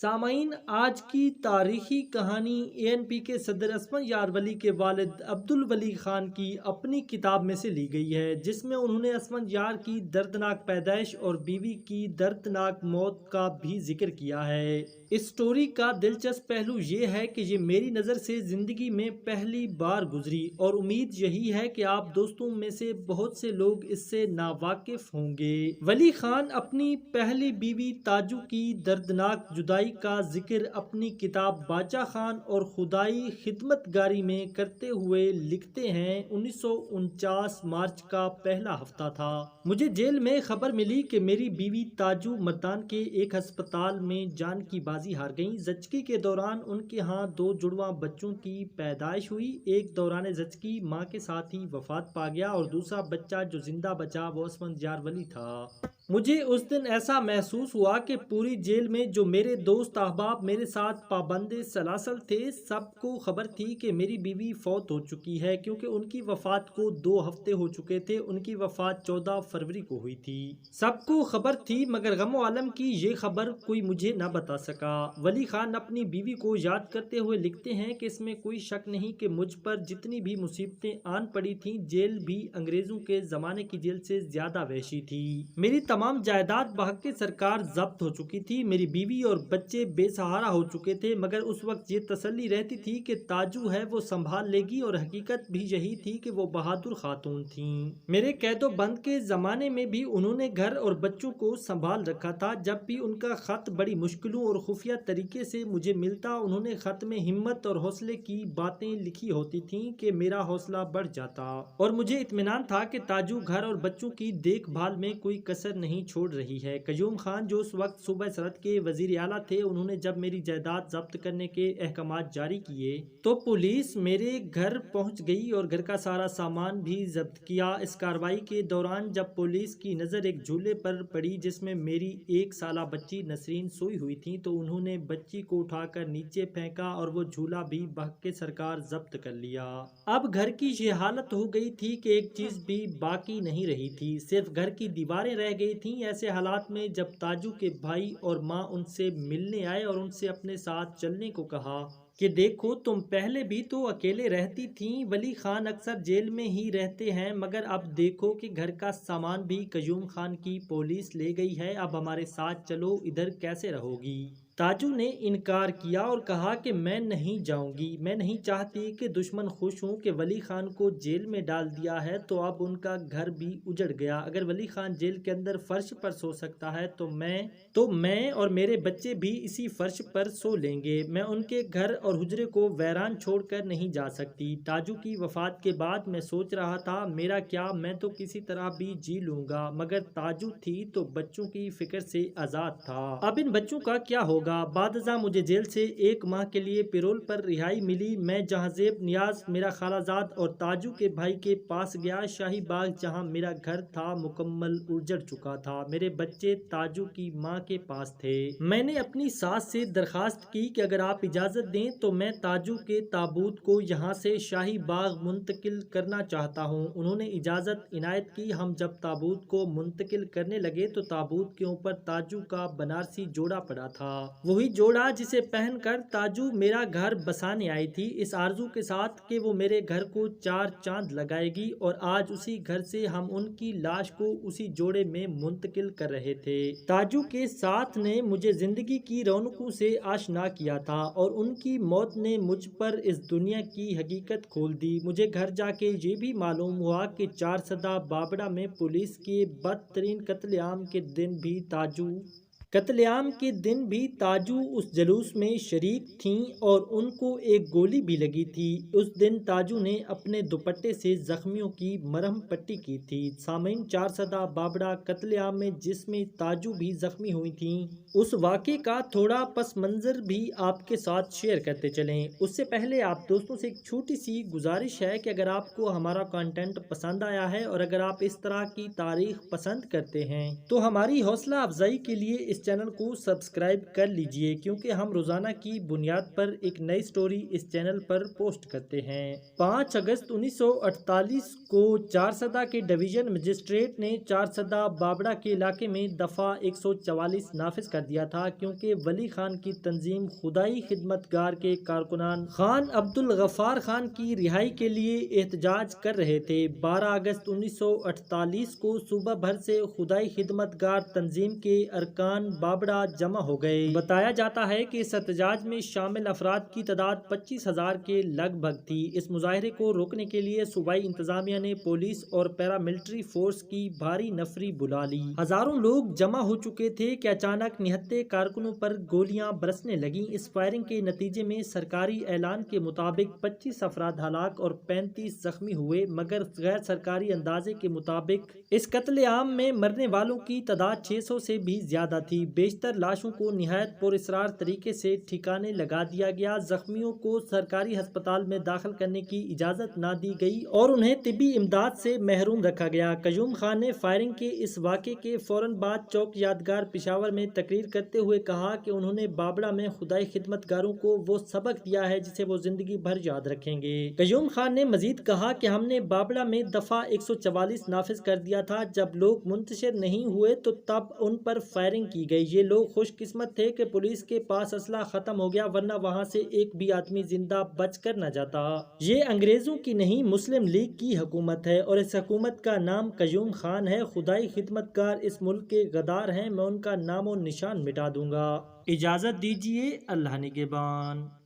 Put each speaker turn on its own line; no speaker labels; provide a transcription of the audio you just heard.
سامعین، آج کی تاریخی کہانی ANP کے صدر عثمان یار ولی کے والد عبدالولی خان کی اپنی کتاب میں سے لی گئی ہے، جس میں انہوں نے عثمان یار کی دردناک پیدائش اور بیوی کی دردناک موت کا بھی ذکر کیا ہے۔ اس سٹوری کا دلچسپ پہلو یہ ہے کہ یہ میری نظر سے زندگی میں پہلی بار گزری، اور امید یہی ہے کہ آپ دوستوں میں سے بہت سے لوگ اس سے ناواقف ہوں گے۔ ولی خان اپنی پہلی بیوی تاجو کی دردناک جدائی کا ذکر اپنی کتاب باچا خان اور خدائی خدمت گاری میں کرتے ہوئے لکھتے ہیں۔ 1949 مارچ کا پہلا ہفتہ تھا۔ مجھے جیل میں خبر ملی کہ میری بیوی تاجو مردان کے ایک ہسپتال میں جان کی بازی ہار گئیں۔ زچگی کے دوران ان کے ہاں 2 جڑواں بچوں کی پیدائش ہوئی۔ ایک دوران زچگی ماں کے ساتھ ہی وفات پا گیا اور دوسرا بچہ جو زندہ بچا وہ عثمان یار ولی تھا۔ مجھے اس دن ایسا محسوس ہوا کہ پوری جیل میں جو میرے دوست احباب میرے ساتھ پابند سلاسل تھے، سب کو خبر تھی کہ میری بیوی فوت ہو چکی ہے، کیونکہ ان کی وفات کو 2 ہفتے ہو چکے تھے۔ ان کی وفات 14 فروری کو ہوئی تھی۔ سب کو خبر تھی، مگر غم و الم کی یہ خبر کوئی مجھے نہ بتا سکا۔ ولی خان اپنی بیوی کو یاد کرتے ہوئے لکھتے ہیں کہ اس میں کوئی شک نہیں کہ مجھ پر جتنی بھی مصیبتیں آن پڑی تھیں، جیل بھی انگریزوں کے زمانے کی جیل سے زیادہ وحشی تھی۔ میری تمام جائیداد بحق سرکار ضبط ہو چکی تھی۔ میری بیوی اور بچے بے سہارا ہو چکے تھے، مگر اس وقت یہ تسلی رہتی تھی کہ تاجو ہے وہ سنبھال لے گی، اور حقیقت بھی یہی تھی کہ وہ بہادر خاتون تھیں۔ میرے قید و بند کے زمانے میں بھی انہوں نے گھر اور بچوں کو سنبھال رکھا تھا۔ جب بھی ان کا خط بڑی مشکلوں اور خفیہ طریقے سے مجھے ملتا، انہوں نے خط میں ہمت اور حوصلے کی باتیں لکھی ہوتی تھیں کہ میرا حوصلہ بڑھ جاتا، اور مجھے اطمینان تھا کہ تاجو گھر اور بچوں کی دیکھ بھال میں کوئی کسر نہیں چھوڑ رہی ہے۔ قیوم خان جو اس وقت صوبہ سرحد کے وزیر اعلیٰ تھے، انہوں نے جب میری جائیداد ضبط کرنے کے احکامات جاری کیے تو پولیس میرے گھر پہنچ گئی اور گھر کا سارا سامان بھی ضبط کیا۔ اس کارروائی کے دوران جب پولیس کی نظر ایک جھولے پر پڑی جس میں میری 1 سالہ بچی نسرین سوئی ہوئی تھی، تو انہوں نے بچی کو اٹھا کر نیچے پھینکا اور وہ جھولا بھی بحق سرکار ضبط کر لیا۔ اب گھر کی یہ حالت ہو گئی تھی کہ ایک چیز بھی باقی نہیں رہی تھی، صرف گھر کی دیواریں رہ گئی تھیں۔ ایسے حالات میں جب تاجو کے بھائی اور ماں ان سے ملنے آئے اور ان سے اپنے ساتھ چلنے کو کہا کہ دیکھو تم پہلے بھی تو اکیلے رہتی تھیں، ولی خان اکثر جیل میں ہی رہتے ہیں، مگر اب دیکھو کہ گھر کا سامان بھی قیوم خان کی پولیس لے گئی ہے، اب ہمارے ساتھ چلو، ادھر کیسے رہو گی؟ تاجو نے انکار کیا اور کہا کہ میں نہیں جاؤں گی، میں نہیں چاہتی کہ دشمن خوش ہوں کہ ولی خان کو جیل میں ڈال دیا ہے تو اب ان کا گھر بھی اجڑ گیا۔ اگر ولی خان جیل کے اندر فرش پر سو سکتا ہے تو میں اور میرے بچے بھی اسی فرش پر سو لیں گے۔ میں ان کے گھر اور حجرے کو ویران چھوڑ کر نہیں جا سکتی۔ تاجو کی وفات کے بعد میں سوچ رہا تھا میرا کیا، میں تو کسی طرح بھی جی لوں گا، مگر تاجو تھی تو بچوں کی فکر سے آزاد تھا۔ اب ان بچوں کا کیا ہوگا؟ بعد ازاں مجھے جیل سے 1 ماہ کے لیے پیرول پر رہائی ملی۔ میں جہاں زیب نیاز میرا خالہ زاد اور تاجو کے بھائی کے پاس گیا۔ شاہی باغ جہاں میرا گھر تھا مکمل اجڑ چکا تھا۔ میرے بچے تاجو کی ماں کے پاس تھے۔ میں نے اپنی ساس سے درخواست کی کہ اگر آپ اجازت دیں تو میں تاجو کے تابوت کو یہاں سے شاہی باغ منتقل کرنا چاہتا ہوں۔ انہوں نے اجازت عنایت کی۔ ہم جب تابوت کو منتقل کرنے لگے تو تابوت کے اوپر تاجو کا بنارسی جوڑا پڑا تھا، وہی جوڑا جسے پہن کر تاجو میرا گھر بسانے آئی تھی، اس آرزو کے ساتھ کہ وہ میرے گھر کو 4 چاند لگائے گی، اور آج اسی گھر سے ہم ان کی لاش کو اسی جوڑے میں منتقل کر رہے تھے۔ تاجو کے ساتھ نے مجھے زندگی کی رونقوں سے آشنا کیا تھا، اور ان کی موت نے مجھ پر اس دنیا کی حقیقت کھول دی۔ مجھے گھر جا کے یہ بھی معلوم ہوا کہ 4 بابڑہ میں پولیس کے بدترین قتل عام کے دن بھی تاجو اس جلوس میں شریک تھیں اور ان کو ایک گولی بھی لگی تھی۔ اس دن تاجو نے اپنے دوپٹے سے زخمیوں کی مرہم پٹی کی تھی۔ سامعین، 4 بابڑہ قتل عام میں جس میں تاجو بھی زخمی ہوئی تھیں، اس واقعے کا تھوڑا پس منظر بھی آپ کے ساتھ شیئر کرتے چلیں۔ اس سے پہلے آپ دوستوں سے ایک چھوٹی سی گزارش ہے کہ اگر آپ کو ہمارا کانٹینٹ پسند آیا ہے اور اگر آپ اس طرح کی تاریخ پسند کرتے ہیں تو ہماری حوصلہ افزائی کے لیے اس اس چینل کو سبسکرائب کر لیجئے کیونکہ ہم روزانہ کی بنیاد پر ایک نئی سٹوری اس چینل پر پوسٹ کرتے ہیں۔ 5 اگست 1948 کو چارسدہ کے ڈویژن مجسٹریٹ نے چارسدہ بابڑا کے علاقے میں دفعہ 144 نافذ کر دیا تھا کیونکہ ولی خان کی تنظیم خدائی خدمتگار کے کارکنان خان عبدالغفار خان کی رہائی کے لیے احتجاج کر رہے تھے۔ 12 اگست 1948 کو صوبہ بھر سے خدائی خدمتگار تنظیم کے ارکان بابڑا جمع ہو گئے۔ بتایا جاتا ہے کہ اس احتجاج میں شامل افراد کی تعداد 25,000 کے لگ بھگ تھی۔ اس مظاہرے کو روکنے کے لیے صوبائی انتظامیہ نے پولیس اور پیراملٹری فورس کی بھاری نفری بلا لی۔ ہزاروں لوگ جمع ہو چکے تھے کہ اچانک نہتے کارکنوں پر گولیاں برسنے لگیں۔ اس فائرنگ کے نتیجے میں سرکاری اعلان کے مطابق 25 افراد ہلاک اور 35 زخمی ہوئے، مگر غیر سرکاری اندازے کے مطابق اس قتل عام میں مرنے والوں کی تعداد 600 سے بھی زیادہ تھی۔ بیشتر لاشوں کو نہایت پراسرار طریقے سے ٹھکانے لگا دیا گیا۔ زخمیوں کو سرکاری ہسپتال میں داخل کرنے کی اجازت نہ دی گئی اور انہیں طبی امداد سے محروم رکھا گیا۔ قیوم خان نے فائرنگ کے اس واقعے کے فوراً بعد چوک یادگار پشاور میں تقریر کرتے ہوئے کہا کہ انہوں نے بابڑا میں خدائی خدمتگاروں کو وہ سبق دیا ہے جسے وہ زندگی بھر یاد رکھیں گے۔ قیوم خان نے مزید کہا کہ ہم نے بابڑا میں دفعہ 144 نافذ کر دیا تھا۔ جب لوگ منتشر نہیں ہوئے تو تب ان پر فائرنگ کی گئی۔ یہ لوگ خوش قسمت تھے کہ پولیس کے پاس اسلحہ ختم ہو گیا، ورنہ وہاں سے ایک بھی آدمی زندہ بچ کر نہ جاتا۔ یہ انگریزوں کی نہیں، مسلم لیگ کی حکومت ہے اور اس حکومت کا نام قیوم خان ہے۔ خدائی خدمتگار اس ملک کے غدار ہیں، میں ان کا نام و نشان مٹا دوں گا۔ اجازت دیجیے، اللہ نگہبان۔